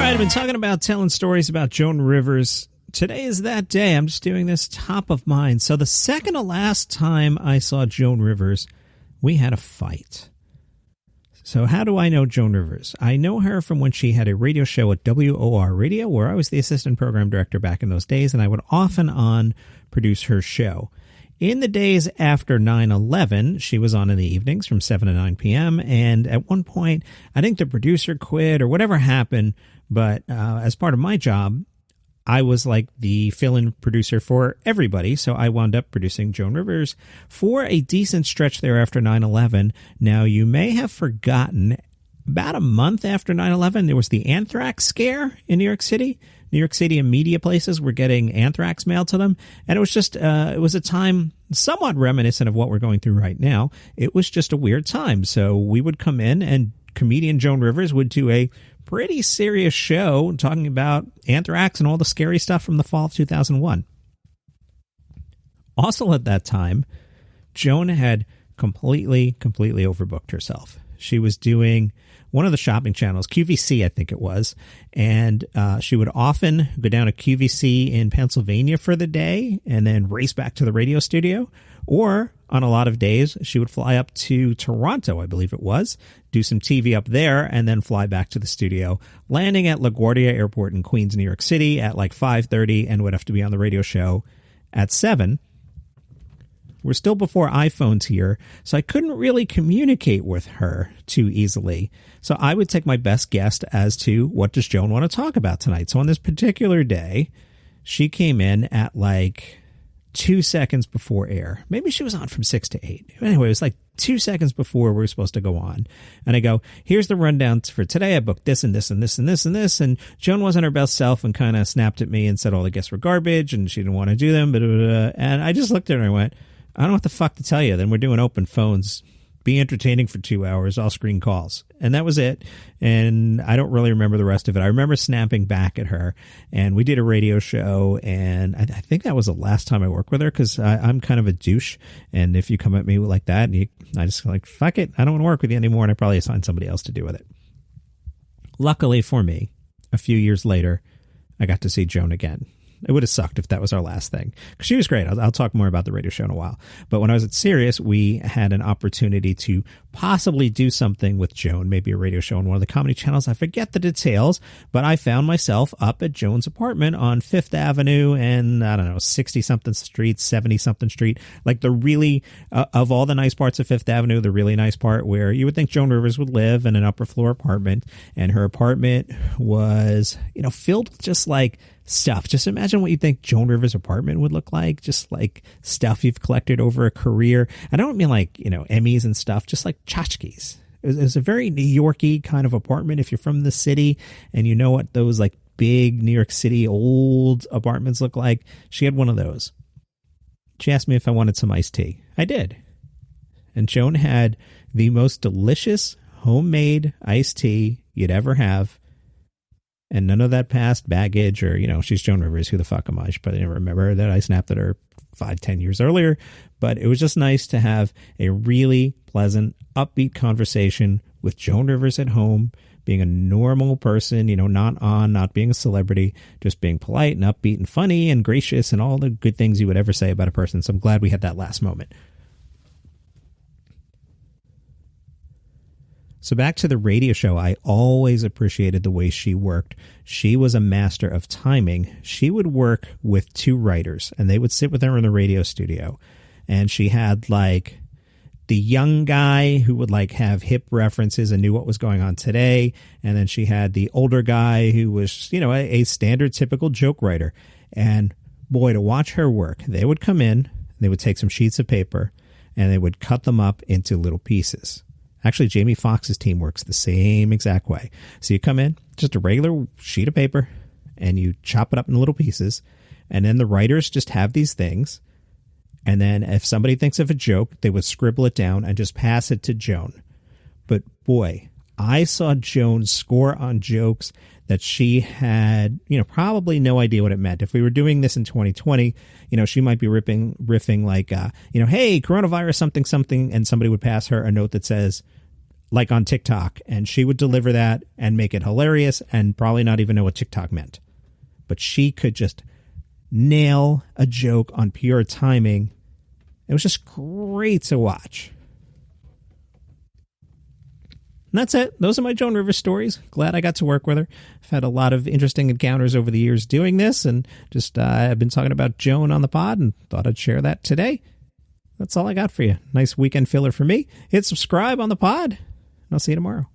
right, I've been talking about telling stories about Joan Rivers. Today is that day. I'm just doing this top of mind. So the second to last time I saw Joan Rivers, we had a fight. So how do I know Joan Rivers? I know her from when she had a radio show at WOR Radio, where I was the assistant program director back in those days, and I would often produce her show. In the days after 9/11, she was on in the evenings from 7 to 9 p.m., and at one point, I think the producer quit or whatever happened, but as part of my job, I was like the fill-in producer for everybody, so I wound up producing Joan Rivers for a decent stretch there after 9/11. Now, you may have forgotten, about a month after 9/11, there was the anthrax scare in New York City. New York City and media places were getting anthrax mailed to them, and it was just it was a time somewhat reminiscent of what we're going through right now. It was just a weird time, so we would come in, and comedian Joan Rivers would do a pretty serious show talking about anthrax and all the scary stuff from the fall of 2001. Also at that time, Joan had completely overbooked herself. She was doing one of the shopping channels, QVC, I think it was, and she would often go down to QVC in Pennsylvania for the day and then race back to the radio studio. Or on a lot of days, she would fly up to Toronto, I believe it was, do some TV up there, and then fly back to the studio, landing at LaGuardia Airport in Queens, New York City at like 5:30 and would have to be on the radio show at 7. We're still before iPhones here, so I couldn't really communicate with her too easily. So I would take my best guess as to what does Joan want to talk about tonight. So on this particular day, she came in at like 2 seconds before air. Maybe she was on from 6 to 8. Anyway, it was like 2 seconds before we were supposed to go on. And I go, here's the rundown for today. I booked this and this and this and this and this. And Joan wasn't her best self and kind of snapped at me and said all the guests were garbage and she didn't want to do them. And I just looked at her and I went, I don't know what the fuck to tell you. Then we're doing open phones. Be entertaining for 2 hours. I'll screen calls. And that was it. And I don't really remember the rest of it. I remember snapping back at her. And we did a radio show. And I think that was the last time I worked with her because I'm kind of a douche. And if you come at me like that, I just like, fuck it. I don't want to work with you anymore. And I probably assign somebody else to do with it. Luckily for me, a few years later, I got to see Joan again. It would have sucked if that was our last thing. Because she was great. I'll talk more about the radio show in a while. But when I was at Sirius, we had an opportunity to possibly do something with Joan, maybe a radio show on one of the comedy channels. I forget the details, but I found myself up at Joan's apartment on 5th Avenue and, I don't know, 60-something street, 70-something street. Like the really, of all the nice parts of 5th Avenue, the really nice part where you would think Joan Rivers would live in an upper floor apartment. And her apartment was, filled with just like stuff. Just imagine what you think Joan Rivers' apartment would look like. Just like stuff you've collected over a career. I don't mean like, Emmys and stuff, just like tchotchkes. It was a very New Yorky kind of apartment. If you're from the city and you know what those like big New York City old apartments look like, she had one of those. She asked me if I wanted some iced tea. I did. And Joan had the most delicious homemade iced tea you'd ever have. And none of that past baggage or, she's Joan Rivers. Who the fuck am I? She probably didn't remember that I snapped at her 5-10 years earlier. But it was just nice to have a really pleasant, upbeat conversation with Joan Rivers at home, being a normal person, not being a celebrity, just being polite and upbeat and funny and gracious and all the good things you would ever say about a person. So I'm glad we had that last moment. So back to the radio show, I always appreciated the way she worked. She was a master of timing. She would work with 2 writers, and they would sit with her in the radio studio. And she had, like, the young guy who would, like, have hip references and knew what was going on today. And then she had the older guy who was, a standard, typical joke writer. And, boy, to watch her work, they would come in, they would take some sheets of paper, and they would cut them up into little pieces. Actually, Jamie Foxx's team works the same exact way. So you come in, just a regular sheet of paper, and you chop it up in little pieces. And then the writers just have these things. And then if somebody thinks of a joke, they would scribble it down and just pass it to Joan. But boy, I saw Joan score on jokes that she had, probably no idea what it meant. If we were doing this in 2020, she might be riffing like, hey, coronavirus, something, and somebody would pass her a note that says, like on TikTok, and she would deliver that and make it hilarious and probably not even know what TikTok meant. But she could just nail a joke on pure timing. It was just great to watch. And that's it. Those are my Joan Rivers stories. Glad I got to work with her. I've had a lot of interesting encounters over the years doing this, and just I've been talking about Joan on the pod and thought I'd share that today. That's all I got for you. Nice weekend filler for me. Hit subscribe on the pod, and I'll see you tomorrow.